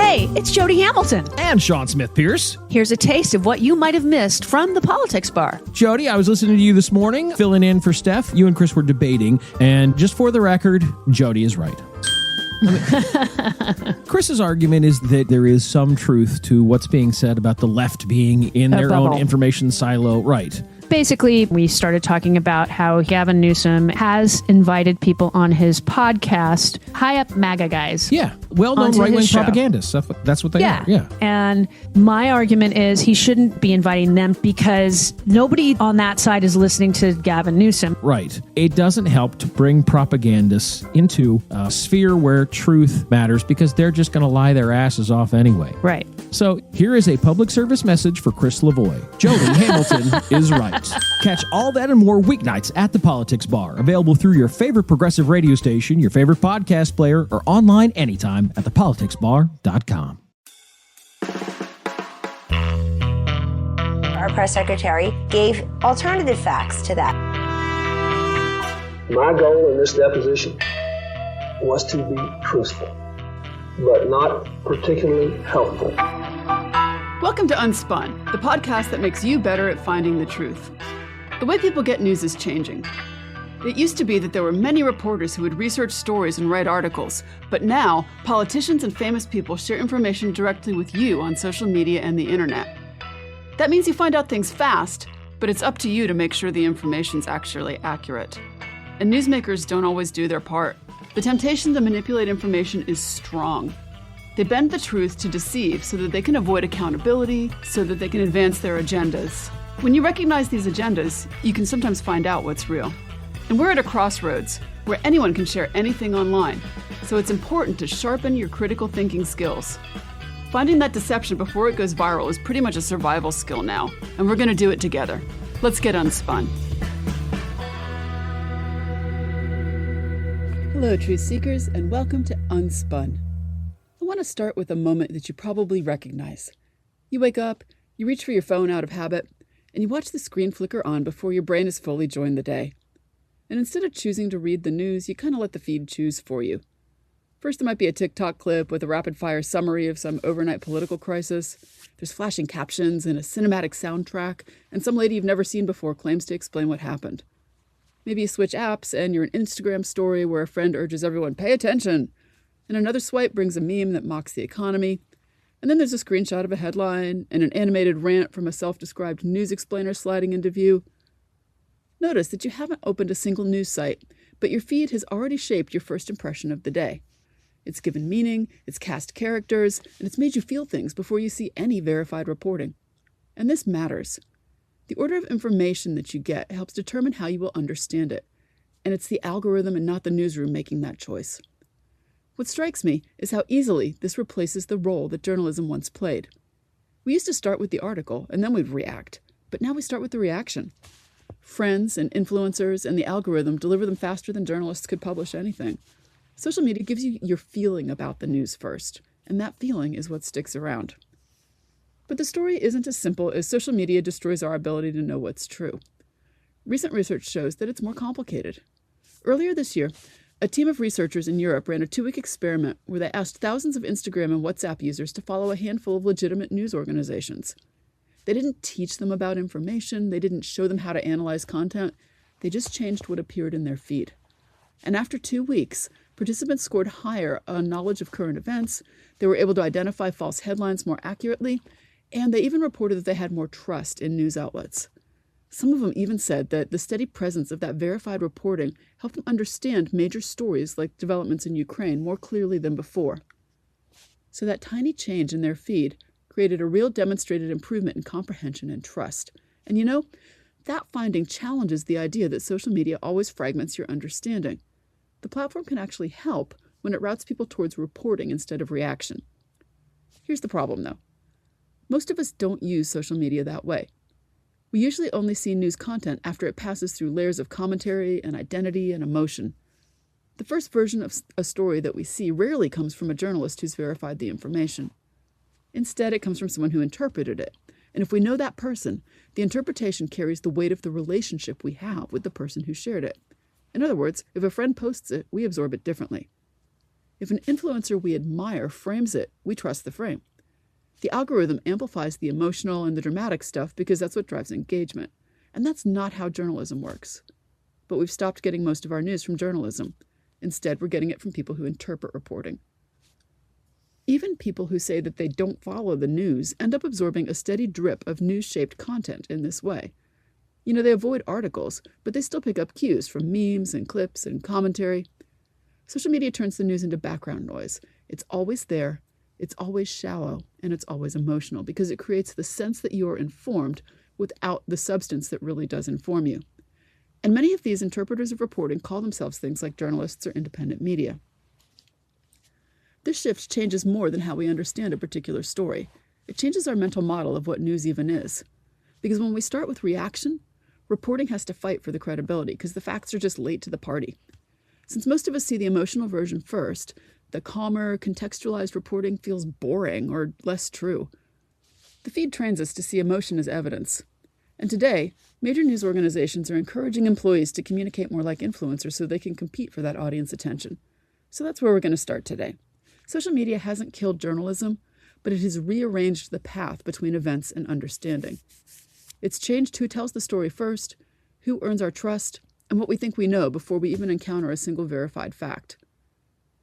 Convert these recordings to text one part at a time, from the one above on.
Hey, it's Jody Hamilton. And Sean Smith-Pierce. Here's a taste of what you might have missed from the Politics Bar. Jody, I was listening to you this morning, filling in for Steph. You and Chris were debating, and just for the record, Jody is right. Chris's argument is that there is some truth to what's being said about the left being in their own information silo. Right. Basically, we started talking about how Gavin Newsom has invited people on his podcast, high-up MAGA guys. Yeah, well-known right-wing propagandists. That's what they are. Yeah. And my argument is he shouldn't be inviting them because nobody on that side is listening to Gavin Newsom. Right. It doesn't help to bring propagandists into a sphere where truth matters because they're just going to lie their asses off anyway. Right. So here is a public service message for Chris Lavoie. Jody Hamilton is right. Catch all that and more weeknights at the Politics Bar. Available through your favorite progressive radio station, your favorite podcast player, or online anytime at thepoliticsbar.com. Our press secretary gave alternative facts to that. My goal in this deposition was to be truthful, but not particularly helpful. Welcome to Unspun, the podcast that makes you better at finding the truth. The way people get news is changing. It used to be that there were many reporters who would research stories and write articles, but now politicians and famous people share information directly with you on social media and the internet. That means you find out things fast, but it's up to you to make sure the information's actually accurate. And newsmakers don't always do their part. The temptation to manipulate information is strong. They bend the truth to deceive so that they can avoid accountability, so that they can advance their agendas. When you recognize these agendas, you can sometimes find out what's real. And we're at a crossroads where anyone can share anything online, so it's important to sharpen your critical thinking skills. Finding that deception before it goes viral is pretty much a survival skill now, and we're going to do it together. Let's get unspun. Hello, truth seekers, and welcome to Unspun. I want to start with a moment that you probably recognize. You wake up, you reach for your phone out of habit, and you watch the screen flicker on before your brain has fully joined the day. And instead of choosing to read the news, you kind of let the feed choose for you. First, there might be a TikTok clip with a rapid-fire summary of some overnight political crisis. There's flashing captions and a cinematic soundtrack, and some lady you've never seen before claims to explain what happened. Maybe you switch apps and you're an Instagram story where a friend urges everyone, pay attention, and another swipe brings a meme that mocks the economy. And then there's a screenshot of a headline and an animated rant from a self-described news explainer sliding into view. Notice that you haven't opened a single news site, but your feed has already shaped your first impression of the day. It's given meaning, it's cast characters, and it's made you feel things before you see any verified reporting. And this matters. The order of information that you get helps determine how you will understand it. And it's the algorithm and not the newsroom making that choice. What strikes me is how easily this replaces the role that journalism once played. We used to start with the article, and then we'd react. But now we start with the reaction. Friends and influencers and the algorithm deliver them faster than journalists could publish anything. Social media gives you your feeling about the news first, and that feeling is what sticks around. But the story isn't as simple as social media destroys our ability to know what's true. Recent research shows that it's more complicated. Earlier this year, a team of researchers in Europe ran a 2-week experiment where they asked thousands of Instagram and WhatsApp users to follow a handful of legitimate news organizations. They didn't teach them about information, they didn't show them how to analyze content, they just changed what appeared in their feed. And after 2 weeks, participants scored higher on knowledge of current events, they were able to identify false headlines more accurately, and they even reported that they had more trust in news outlets. Some of them even said that the steady presence of that verified reporting helped them understand major stories like developments in Ukraine more clearly than before. So that tiny change in their feed created a real demonstrated improvement in comprehension and trust. And you know, that finding challenges the idea that social media always fragments your understanding. The platform can actually help when it routes people towards reporting instead of reaction. Here's the problem, though. Most of us don't use social media that way. We usually only see news content after it passes through layers of commentary and identity and emotion. The first version of a story that we see rarely comes from a journalist who's verified the information. Instead, it comes from someone who interpreted it. And if we know that person, the interpretation carries the weight of the relationship we have with the person who shared it. In other words, if a friend posts it, we absorb it differently. If an influencer we admire frames it, we trust the frame. The algorithm amplifies the emotional and the dramatic stuff because that's what drives engagement. And that's not how journalism works. But we've stopped getting most of our news from journalism. Instead, we're getting it from people who interpret reporting. Even people who say that they don't follow the news end up absorbing a steady drip of news-shaped content in this way. They avoid articles, but they still pick up cues from memes and clips and commentary. Social media turns the news into background noise. It's always there, it's always shallow, and it's always emotional because it creates the sense that you are informed without the substance that really does inform you. And many of these interpreters of reporting call themselves things like journalists or independent media. This shift changes more than how we understand a particular story. It changes our mental model of what news even is. Because when we start with reaction, reporting has to fight for the credibility because the facts are just late to the party. Since most of us see the emotional version first, the calmer, contextualized reporting feels boring or less true. The feed trains us to see emotion as evidence. And today, major news organizations are encouraging employees to communicate more like influencers so they can compete for that audience attention. So that's where we're going to start today. Social media hasn't killed journalism, but it has rearranged the path between events and understanding. It's changed who tells the story first, who earns our trust, and what we think we know before we even encounter a single verified fact.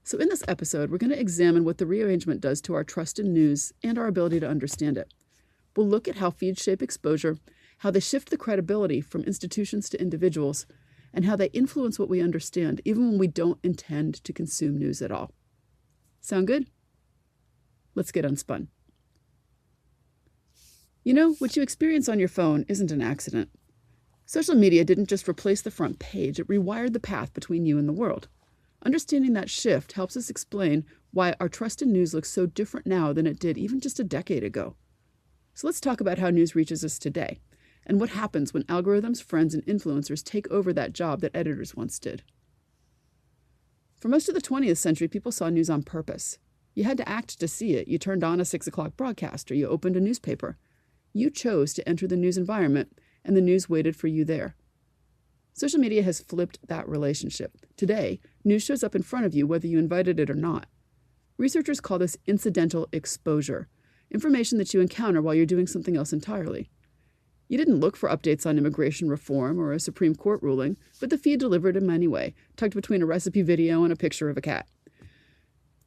So in this episode, we're going to examine what the rearrangement does to our trust in news and our ability to understand it. We'll look at how feeds shape exposure, how they shift the credibility from institutions to individuals, and how they influence what we understand even when we don't intend to consume news at all. Sound good? Let's get unspun. What you experience on your phone isn't an accident. Social media didn't just replace the front page, it rewired the path between you and the world. Understanding that shift helps us explain why our trust in news looks so different now than it did even just a decade ago. So let's talk about how news reaches us today, and what happens when algorithms, friends, and influencers take over that job that editors once did. For most of the 20th century, people saw news on purpose. You had to act to see it. You turned on a 6 o'clock broadcast, or you opened a newspaper. You chose to enter the news environment, and the news waited for you there. Social media has flipped that relationship. Today, news shows up in front of you whether you invited it or not. Researchers call this incidental exposure, information that you encounter while you're doing something else entirely. You didn't look for updates on immigration reform or a Supreme Court ruling, but the feed delivered them anyway, tucked between a recipe video and a picture of a cat.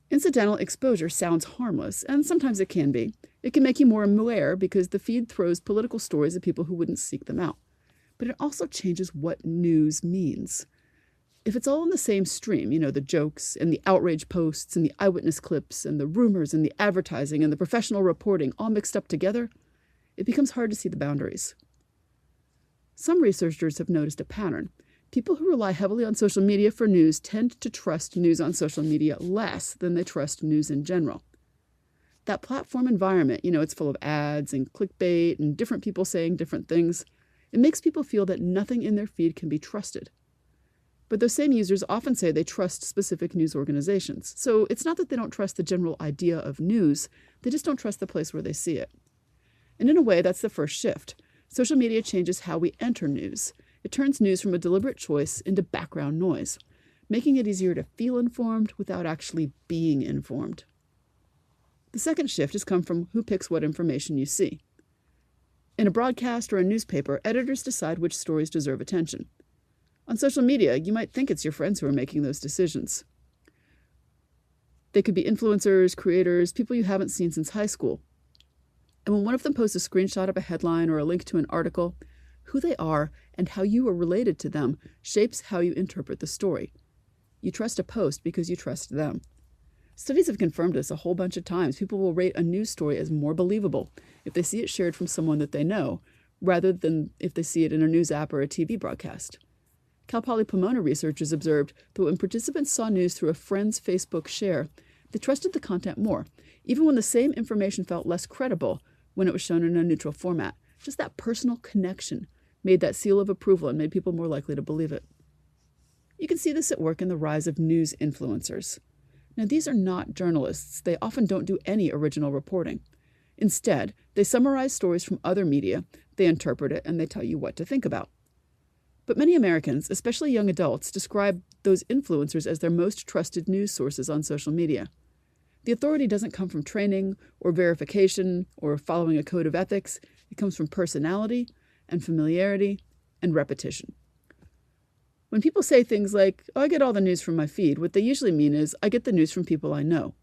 Incidental exposure sounds harmless, and sometimes it can be. It can make you more aware because the feed throws political stories at people who wouldn't seek them out. But it also changes what news means. If it's all in the same stream, the jokes and the outrage posts and the eyewitness clips and the rumors and the advertising and the professional reporting all mixed up together, it becomes hard to see the boundaries. Some researchers have noticed a pattern. People who rely heavily on social media for news tend to trust news on social media less than they trust news in general. That platform environment, it's full of ads and clickbait and different people saying different things. It makes people feel that nothing in their feed can be trusted. But those same users often say they trust specific news organizations. So it's not that they don't trust the general idea of news, they just don't trust the place where they see it. And in a way, that's the first shift. Social media changes how we enter news. It turns news from a deliberate choice into background noise, making it easier to feel informed without actually being informed. The second shift has come from who picks what information you see. In a broadcast or a newspaper, editors decide which stories deserve attention. On social media, you might think it's your friends who are making those decisions. They could be influencers, creators, people you haven't seen since high school. And when one of them posts a screenshot of a headline or a link to an article, who they are and how you are related to them shapes how you interpret the story. You trust a post because you trust them. Studies have confirmed this a whole bunch of times. People will rate a news story as more believable if they see it shared from someone that they know, rather than if they see it in a news app or a TV broadcast. Cal Poly Pomona researchers observed that when participants saw news through a friend's Facebook share, they trusted the content more, even when the same information felt less credible when it was shown in a neutral format. Just that personal connection made that seal of approval and made people more likely to believe it. You can see this at work in the rise of news influencers. Now, these are not journalists. They often don't do any original reporting. Instead, they summarize stories from other media, they interpret it, and they tell you what to think about. But many Americans, especially young adults, describe those influencers as their most trusted news sources on social media. The authority doesn't come from training or verification or following a code of ethics. It comes from personality and familiarity and repetition. When people say things like, "Oh, I get all the news from my feed," what they usually mean is, "I get the news from people I know."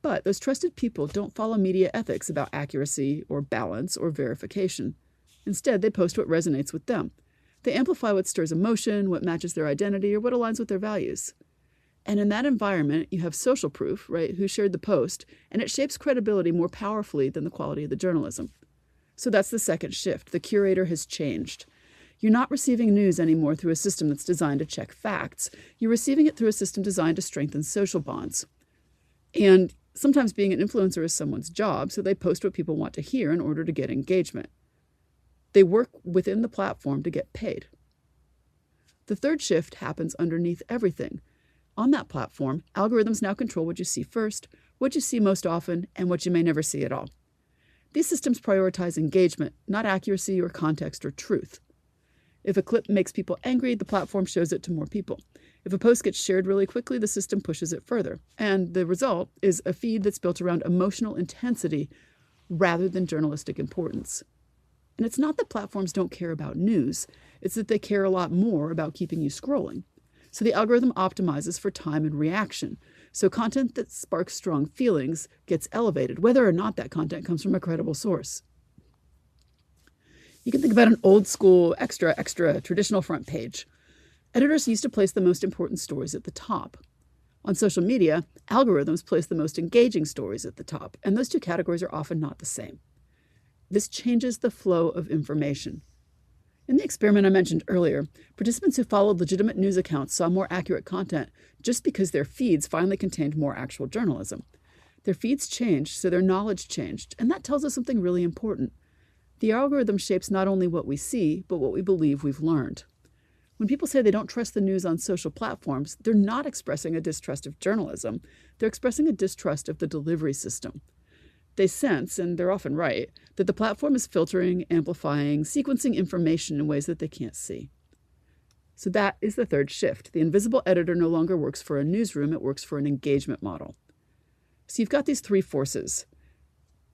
But those trusted people don't follow media ethics about accuracy or balance or verification. Instead, they post what resonates with them. They amplify what stirs emotion, what matches their identity, or what aligns with their values. And in that environment, you have social proof, right, who shared the post, and it shapes credibility more powerfully than the quality of the journalism. So that's the second shift. The curator has changed. You're not receiving news anymore through a system that's designed to check facts. You're receiving it through a system designed to strengthen social bonds. And sometimes being an influencer is someone's job, so they post what people want to hear in order to get engagement. They work within the platform to get paid. The third shift happens underneath everything. On that platform, algorithms now control what you see first, what you see most often, and what you may never see at all. These systems prioritize engagement, not accuracy or context or truth. If a clip makes people angry, the platform shows it to more people. If a post gets shared really quickly, the system pushes it further. And the result is a feed that's built around emotional intensity rather than journalistic importance. And it's not that platforms don't care about news, it's that they care a lot more about keeping you scrolling. So the algorithm optimizes for time and reaction. So content that sparks strong feelings gets elevated, whether or not that content comes from a credible source. You can think about an old school, extra traditional front page. Editors used to place the most important stories at the top. On social media, algorithms place the most engaging stories at the top, and those two categories are often not the same. This changes the flow of information. In the experiment I mentioned earlier, participants who followed legitimate news accounts saw more accurate content just because their feeds finally contained more actual journalism. Their feeds changed, so their knowledge changed, and that tells us something really important. The algorithm shapes not only what we see, but what we believe we've learned. When people say they don't trust the news on social platforms, they're not expressing a distrust of journalism. They're expressing a distrust of the delivery system. They sense, and they're often right, that the platform is filtering, amplifying, sequencing information in ways that they can't see. So that is the third shift. The invisible editor no longer works for a newsroom, it works for an engagement model. So you've got these three forces: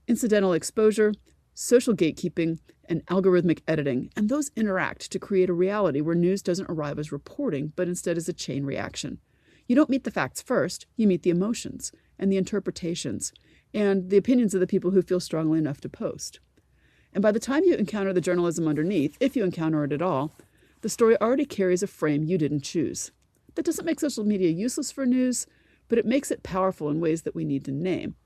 incidental exposure, social gatekeeping, and algorithmic editing, and those interact to create a reality where news doesn't arrive as reporting, but instead as a chain reaction. You don't meet the facts first, you meet the emotions and the interpretations and the opinions of the people who feel strongly enough to post. And by the time you encounter the journalism underneath, if you encounter it at all, the story already carries a frame you didn't choose. That doesn't make social media useless for news, but it makes it powerful in ways that we need to name.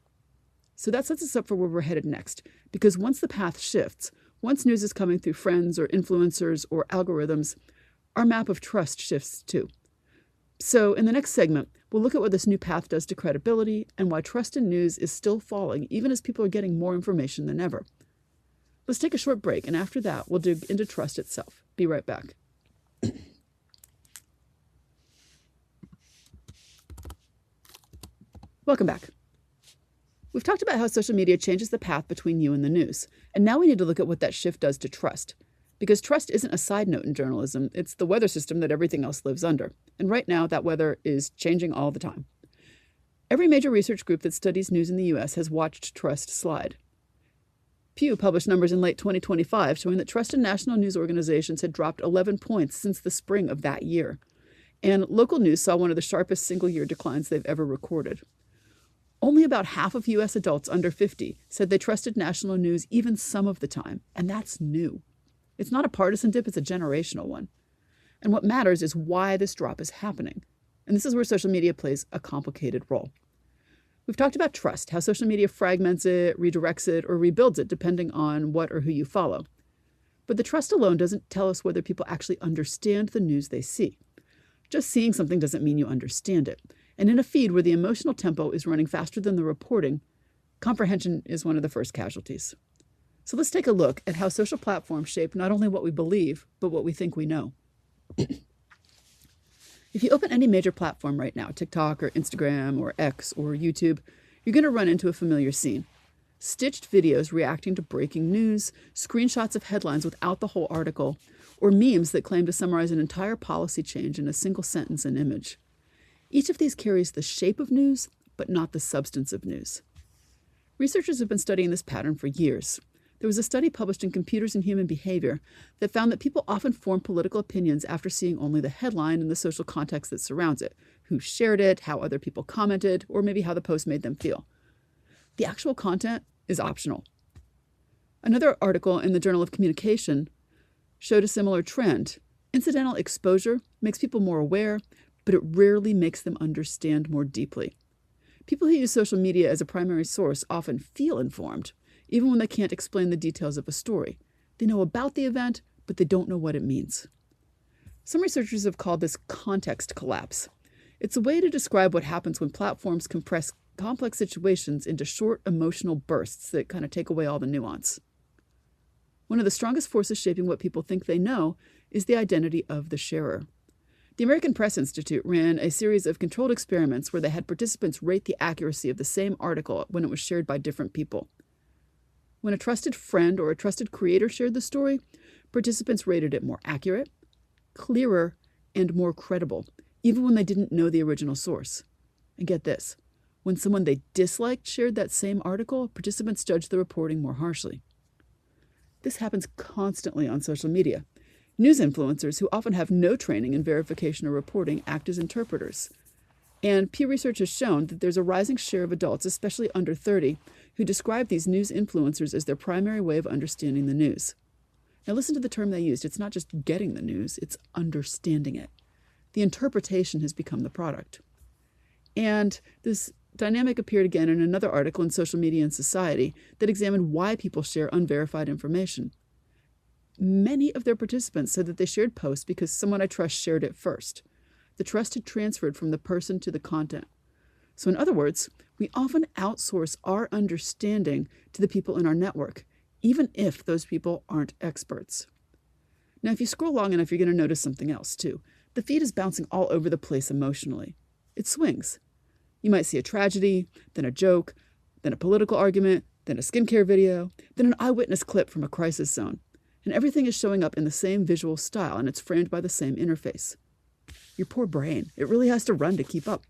So that sets us up for where we're headed next, because once the path shifts, once news is coming through friends or influencers or algorithms, our map of trust shifts too. So in the next segment, we'll look at what this new path does to credibility and why trust in news is still falling, even as people are getting more information than ever. Let's take a short break, and after that, we'll dig into trust itself. Be right back. Welcome back. We've talked about how social media changes the path between you and the news, and now we need to look at what that shift does to trust. Because trust isn't a side note in journalism, it's the weather system that everything else lives under. And right now, that weather is changing all the time. Every major research group that studies news in the U.S. has watched trust slide. Pew published numbers in late 2025 showing that trust in national news organizations had dropped 11 points since the spring of that year. And local news saw one of the sharpest single-year declines they've ever recorded. Only about half of U.S. adults under 50 said they trusted national news even some of the time, and that's new. It's not a partisan dip, it's a generational one. And what matters is why this drop is happening. And this is where social media plays a complicated role. We've talked about trust, how social media fragments it, redirects it, or rebuilds it depending on what or who you follow. But the trust alone doesn't tell us whether people actually understand the news they see. Just seeing something doesn't mean you understand it. And in a feed where the emotional tempo is running faster than the reporting, comprehension is one of the first casualties. So let's take a look at how social platforms shape not only what we believe, but what we think we know. If you open any major platform right now, TikTok or Instagram or X or YouTube, you're going to run into a familiar scene. Stitched videos reacting to breaking news, screenshots of headlines without the whole article, or memes that claim to summarize an entire policy change in a single sentence and image. Each of these carries the shape of news, but not the substance of news. Researchers have been studying this pattern for years. There was a study published in Computers and Human Behavior that found that people often form political opinions after seeing only the headline and the social context that surrounds it, who shared it, how other people commented, or maybe how the post made them feel. The actual content is optional. Another article in the Journal of Communication showed a similar trend. Incidental exposure makes people more aware, but it rarely makes them understand more deeply. People who use social media as a primary source often feel informed, even when they can't explain the details of a story. They know about the event, but they don't know what it means. Some researchers have called this context collapse. It's a way to describe what happens when platforms compress complex situations into short emotional bursts that kind of take away all the nuance. One of the strongest forces shaping what people think they know is the identity of the sharer. The American Press Institute ran a series of controlled experiments where they had participants rate the accuracy of the same article when it was shared by different people. When a trusted friend or a trusted creator shared the story, participants rated it more accurate, clearer, and more credible, even when they didn't know the original source. And get this, when someone they disliked shared that same article, participants judged the reporting more harshly. This happens constantly on social media. News influencers, who often have no training in verification or reporting, act as interpreters. And Pew Research has shown that there's a rising share of adults, especially under 30, who describe these news influencers as their primary way of understanding the news. Now listen to the term they used. It's not just getting the news, it's understanding it. The interpretation has become the product. And this dynamic appeared again in another article in Social Media and Society that examined why people share unverified information. Many of their participants said that they shared posts because someone I trust shared it first. The trust had transferred from the person to the content. So in other words, we often outsource our understanding to the people in our network, even if those people aren't experts. Now, if you scroll long enough, you're going to notice something else too. The feed is bouncing all over the place emotionally. It swings. You might see a tragedy, then a joke, then a political argument, then a skincare video, then an eyewitness clip from a crisis zone. And everything is showing up in the same visual style, and it's framed by the same interface. Your poor brain. It really has to run to keep up.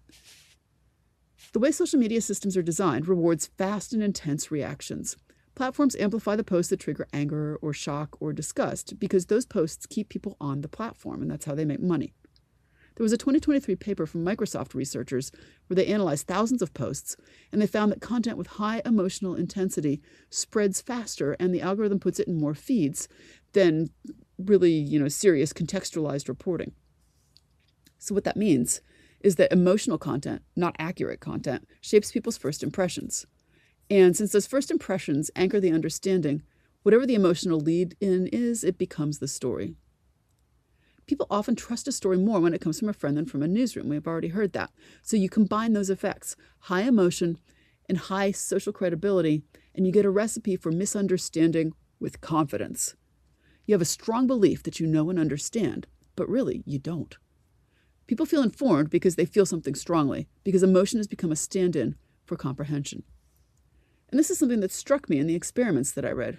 The way social media systems are designed rewards fast and intense reactions. Platforms amplify the posts that trigger anger or shock or disgust because those posts keep people on the platform, and that's how they make money. There was a 2023 paper from Microsoft researchers where they analyzed thousands of posts, and they found that content with high emotional intensity spreads faster, and the algorithm puts it in more feeds than really, serious contextualized reporting. So what that means is that emotional content, not accurate content, shapes people's first impressions. And since those first impressions anchor the understanding, whatever the emotional lead-in is, it becomes the story. People often trust a story more when it comes from a friend than from a newsroom. We've already heard that. So you combine those effects, high emotion and high social credibility, and you get a recipe for misunderstanding with confidence. You have a strong belief that you know and understand, but really you don't. People feel informed because they feel something strongly, because emotion has become a stand-in for comprehension. And this is something that struck me in the experiments that I read.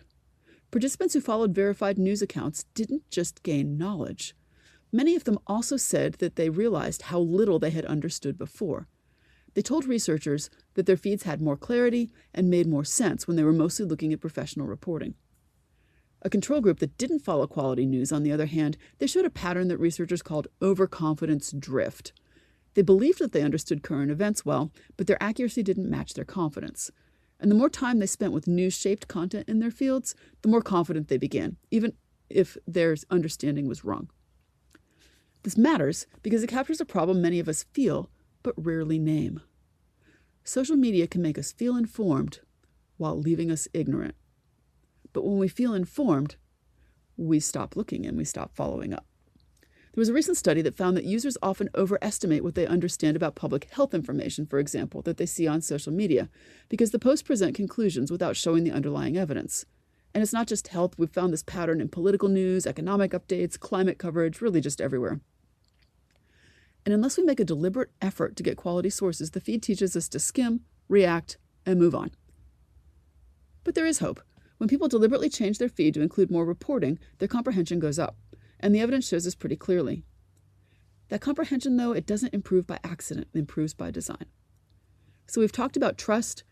Participants who followed verified news accounts didn't just gain knowledge. Many of them also said that they realized how little they had understood before. They told researchers that their feeds had more clarity and made more sense when they were mostly looking at professional reporting. A control group that didn't follow quality news, on the other hand, they showed a pattern that researchers called overconfidence drift. They believed that they understood current events well, but their accuracy didn't match their confidence. And the more time they spent with news-shaped content in their fields, the more confident they began, even if their understanding was wrong. This matters because it captures a problem many of us feel, but rarely name. Social media can make us feel informed while leaving us ignorant. But when we feel informed, we stop looking and we stop following up. There was a recent study that found that users often overestimate what they understand about public health information, for example, that they see on social media, because the posts present conclusions without showing the underlying evidence. And it's not just health. We've found this pattern in political news, economic updates, climate coverage, really just everywhere. And unless we make a deliberate effort to get quality sources, the feed teaches us to skim, react, and move on. But there is hope. When people deliberately change their feed to include more reporting, their comprehension goes up. and the evidence shows this pretty clearly. That comprehension, though, it doesn't improve by accident, it improves by design. So we've talked about trust,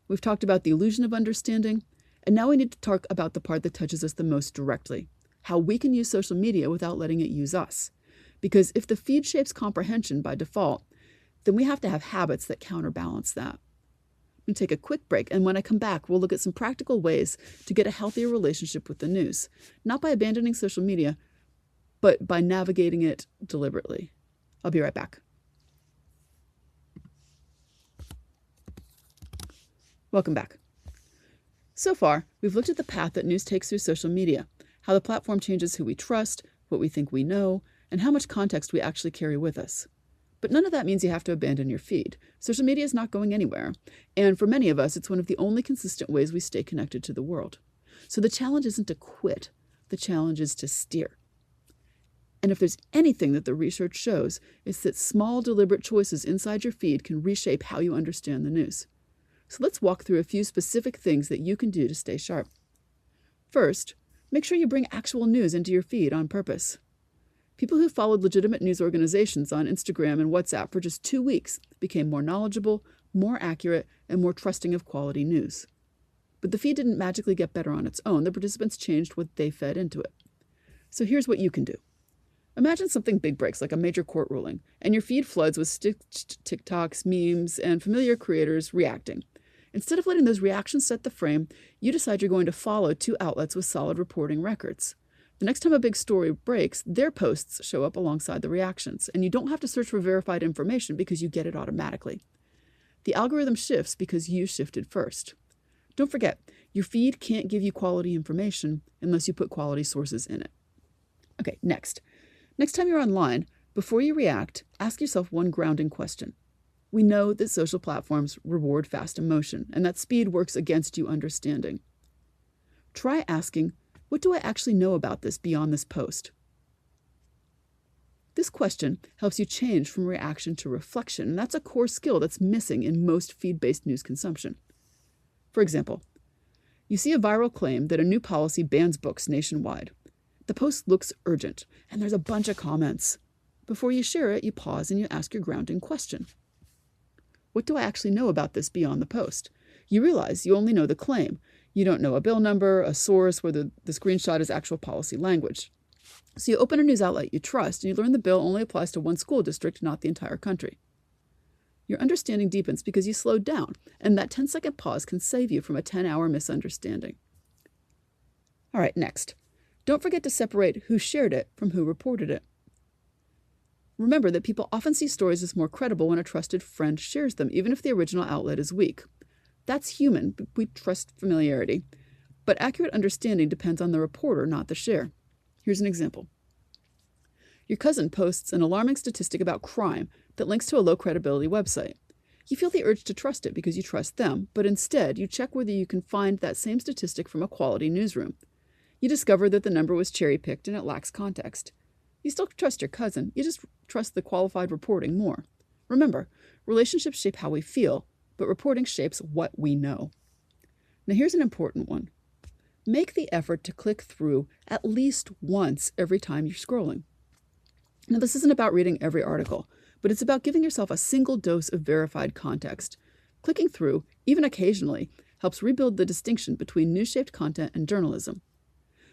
we've talked about the illusion of understanding, and now we need to talk about the part that touches us the most directly, how we can use social media without letting it use us. Because if the feed shapes comprehension by default, then we have to have habits that counterbalance that. I'm going to take a quick break, and when I come back, we'll look at some practical ways to get a healthier relationship with the news, not by abandoning social media, but by navigating it deliberately. I'll be right back. Welcome back. So far, we've looked at the path that news takes through social media, how the platform changes who we trust, what we think we know, and how much context we actually carry with us. But none of that means you have to abandon your feed. Social media is not going anywhere, and for many of us, it's one of the only consistent ways we stay connected to the world. So the challenge isn't to quit, the challenge is to steer. And if there's anything that the research shows, it's that small, deliberate choices inside your feed can reshape how you understand the news. So let's walk through a few specific things that you can do to stay sharp. First, make sure you bring actual news into your feed on purpose. People who followed legitimate news organizations on Instagram and WhatsApp for just 2 weeks became more knowledgeable, more accurate, and more trusting of quality news. But the feed didn't magically get better on its own. The participants changed what they fed into it. So here's what you can do. Imagine something big breaks, like a major court ruling, and your feed floods with stitched TikToks, memes, and familiar creators reacting. Instead of letting those reactions set the frame, you decide you're going to follow 2 outlets with solid reporting records. The next time a big story breaks, their posts show up alongside the reactions, and you don't have to search for verified information because you get it automatically. The algorithm shifts because you shifted first. Don't forget, your feed can't give you quality information unless you put quality sources in it. Okay, next. Next time you're online, before you react, ask yourself one grounding question. We know that social platforms reward fast emotion, and that speed works against you understanding. Try asking, what do I actually know about this beyond this post? This question helps you change from reaction to reflection, and that's a core skill that's missing in most feed-based news consumption. For example, you see a viral claim that a new policy bans books nationwide. The post looks urgent, and there's a bunch of comments. Before you share it, you pause and you ask your grounding question. What do I actually know about this beyond the post? You realize you only know the claim. You don't know a bill number, a source, whether the screenshot is actual policy language. So you open a news outlet you trust, and you learn the bill only applies to one school district, not the entire country. Your understanding deepens because you slowed down, and that 10-second pause can save you from a 10-hour misunderstanding. All right, next. Don't forget to separate who shared it from who reported it. Remember that people often see stories as more credible when a trusted friend shares them, even if the original outlet is weak. That's human. We trust familiarity. But accurate understanding depends on the reporter, not the share. Here's an example. Your cousin posts an alarming statistic about crime that links to a low-credibility website. You feel the urge to trust it because you trust them, but instead you check whether you can find that same statistic from a quality newsroom. You discover that the number was cherry-picked and it lacks context. You still trust your cousin, you just trust the qualified reporting more. Remember, relationships shape how we feel, but reporting shapes what we know. Now here's an important one. Make the effort to click through at least once every time you're scrolling. Now this isn't about reading every article, but it's about giving yourself a single dose of verified context. Clicking through, even occasionally, helps rebuild the distinction between news-shaped content and journalism.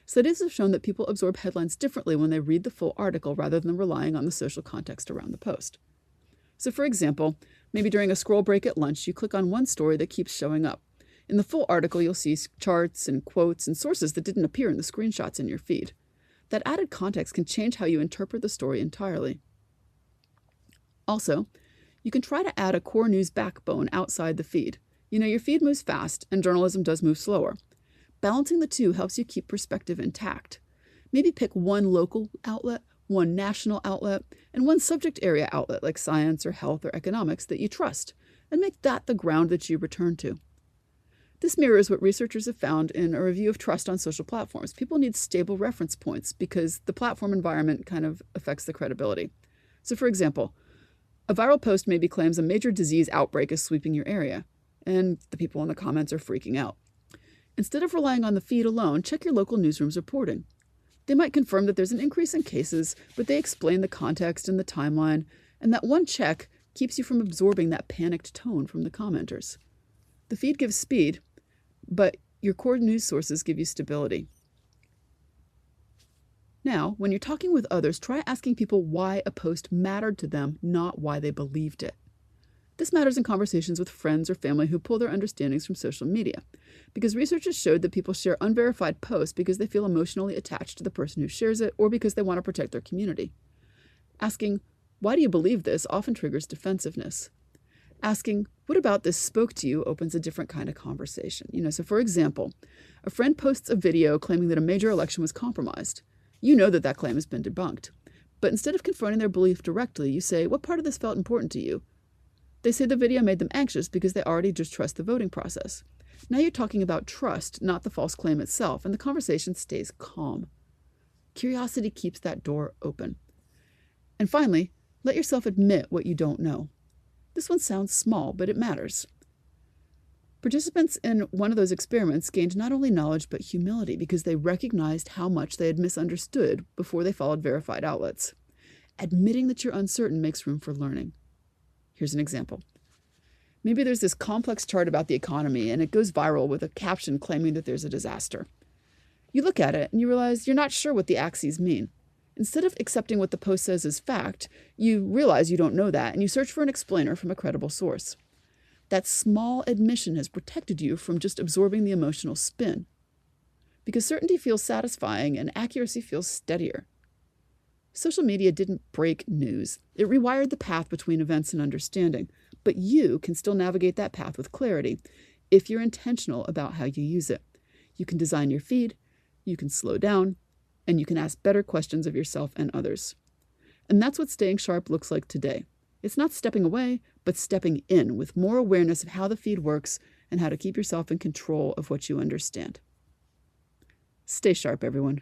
Studies have shown that people absorb headlines differently when they read the full article rather than relying on the social context around the post. So for example, maybe during a scroll break at lunch, you click on one story that keeps showing up. In the full article, you'll see charts and quotes and sources that didn't appear in the screenshots in your feed. That added context can change how you interpret the story entirely. Also, you can try to add a core news backbone outside the feed. You know, your feed moves fast and journalism does move slower. Balancing the two helps you keep perspective intact. Maybe pick one local outlet, one national outlet, and one subject area outlet like science or health or economics that you trust, and make that the ground that you return to. This mirrors what researchers have found in a review of trust on social platforms. People need stable reference points because the platform environment kind of affects the credibility. So for example, a viral post maybe claims a major disease outbreak is sweeping your area, and the people in the comments are freaking out. Instead of relying on the feed alone, check your local newsroom's reporting. They might confirm that there's an increase in cases, but they explain the context and the timeline, and that one check keeps you from absorbing that panicked tone from the commenters. The feed gives speed, but your core news sources give you stability. Now, when you're talking with others, try asking people why a post mattered to them, not why they believed it. This matters in conversations with friends or family who pull their understandings from social media, because research has showed that people share unverified posts because they feel emotionally attached to the person who shares it or because they want to protect their community. Asking, "Why do you believe this?" often triggers defensiveness. Asking, "What about this spoke to you?" opens a different kind of conversation. So for example, a friend posts a video claiming that a major election was compromised. You know that claim has been debunked. But instead of confronting their belief directly, you say, "What part of this felt important to you?" They say the video made them anxious because they already distrust the voting process. Now you're talking about trust, not the false claim itself, and the conversation stays calm. Curiosity keeps that door open. And finally, let yourself admit what you don't know. This one sounds small, but it matters. Participants in one of those experiments gained not only knowledge but humility because they recognized how much they had misunderstood before they followed verified outlets. Admitting that you're uncertain makes room for learning. Here's an example. Maybe there's this complex chart about the economy and it goes viral with a caption claiming that there's a disaster. You look at it and you realize you're not sure what the axes mean. Instead of accepting what the post says as fact, you realize you don't know that and you search for an explainer from a credible source. That small admission has protected you from just absorbing the emotional spin. Because certainty feels satisfying and accuracy feels steadier. Social media didn't break news. It rewired the path between events and understanding. But you can still navigate that path with clarity if you're intentional about how you use it. You can design your feed, you can slow down, and you can ask better questions of yourself and others. And that's what staying sharp looks like today. It's not stepping away, but stepping in with more awareness of how the feed works and how to keep yourself in control of what you understand. Stay sharp, everyone.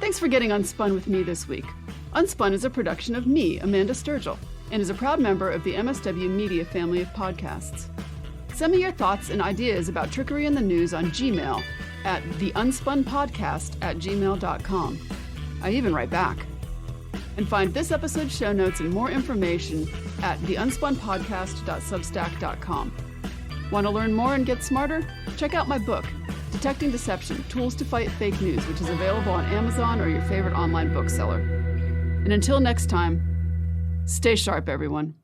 Thanks for getting Unspun with me this week. Unspun is a production of me, Amanda Sturgill, and is a proud member of the MSW Media family of podcasts. Send me your thoughts and ideas about trickery in the news on Gmail at theunspunpodcast@gmail.com. I even write back. And find this episode's show notes and more information at theunspunpodcast.substack.com. Want to learn more and get smarter? Check out my book, Detecting Deception, Tools to Fight Fake News, which is available on Amazon or your favorite online bookseller. And until next time, stay sharp, everyone.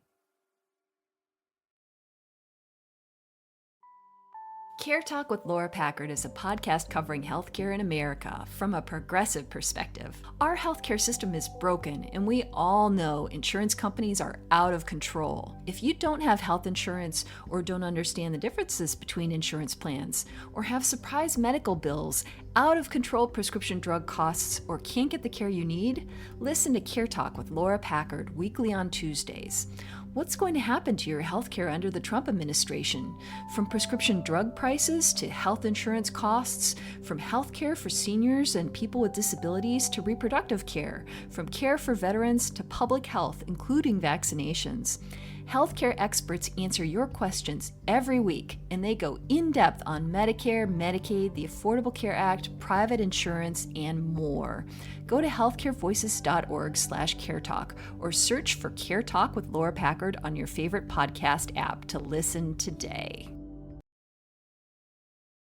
Care Talk with Laura Packard is a podcast covering healthcare in America from a progressive perspective. Our healthcare system is broken, and we all know insurance companies are out of control. If you don't have health insurance or don't understand the differences between insurance plans, or have surprise medical bills, out of control prescription drug costs, or can't get the care you need, listen to Care Talk with Laura Packard weekly on Tuesdays. What's going to happen to your healthcare under the Trump administration? From prescription drug prices to health insurance costs, from healthcare for seniors and people with disabilities to reproductive care, from care for veterans to public health, including vaccinations. Healthcare experts answer your questions every week, and they go in-depth on Medicare, Medicaid, the Affordable Care Act, private insurance, and more. Go to healthcarevoices.org/caretalk or search for Care Talk with Laura Packard on your favorite podcast app to listen today.